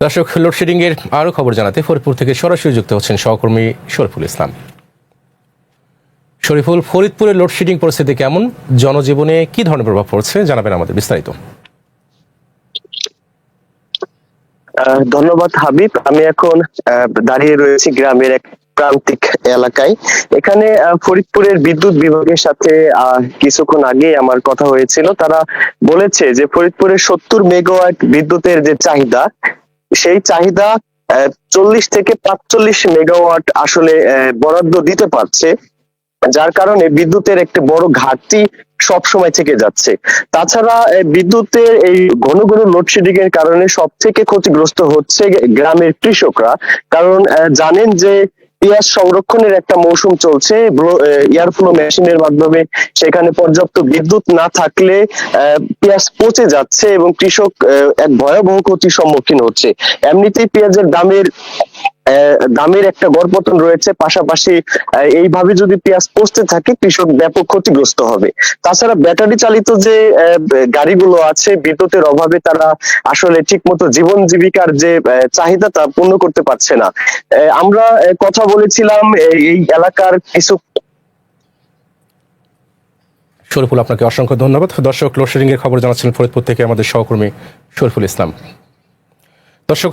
দর্শক, লোডশেডিং এর আরো খবর জানাতে ফরিদপুর থেকে সরাসরি যুক্ত হচ্ছেন সহকর্মী শরীফুল ইসলাম। শরীফুল, ফরিদপুরের লোডশেডিং পরিস্থিতি কেমন, জনজীবনে কি ধরনের প্রভাব পড়ছে জানাবেন আমাদের বিস্তারিত। ধন্যবাদ হাবিব। আমি এখন দাঁড়িয়ে রয়েছি গ্রামের এক প্রান্তিক এলাকায়। এখানে ফরিদপুরের বিদ্যুৎ বিভাগের সাথে কিছুক্ষণ আগে আমার কথা হয়েছিল। তারা বলেছে যে ফরিদপুরের 70 মেগাওয়াট বিদ্যুতের যে চাহিদা, সেই চাহিদা 40 থেকে 45 মেগাওয়াট আসলে বরাদ্দ দিতে পারছে, যার কারণে বিদ্যুতের একটা বড় ঘাটতি সব সময় থেকে যাচ্ছে। তাছাড়া বিদ্যুতের এই ঘন ঘন লোডশেডিং এর কারণে সব থেকে ক্ষতিগ্রস্ত হচ্ছে গ্রামের কৃষকরা। কারণ জানেন যে পেঁয়াজ সংরক্ষণের একটা মৌসুম চলছে, এয়ার ফ্লো মেশিনের মাধ্যমে সেখানে পর্যাপ্ত বিদ্যুৎ না থাকলে পেঁয়াজ পচে যাচ্ছে এবং কৃষক এক ভয়াবহ ক্ষতির সম্মুখীন হচ্ছে। এমনিতেই পেঁয়াজের দামের একটা গড়পতন রয়েছে, পাশাপাশি এইভাবে যদি পেঁয়াজ পচতে থাকে কৃষক ব্যাপক ক্ষতিগ্রস্ত হবে। তাছাড়া ব্যাটারি চালিত যে গাড়িগুলো আছে, বিদ্যুতের অভাবে তারা আসলে ঠিক মতো জীবন জীবিকার যে চাহিদা তা পূর্ণ করতে পারছে না। আমরা কথা বলেছিলাম এই এলাকার কিছু। শরীফুল, আপনাকে অসংখ্য ধন্যবাদ। দর্শক, লোডশেডিং এর খবর জানাচ্ছিলেন ফরিদপুর থেকে আমাদের সহকর্মী শরীফুল ইসলাম। দর্শক।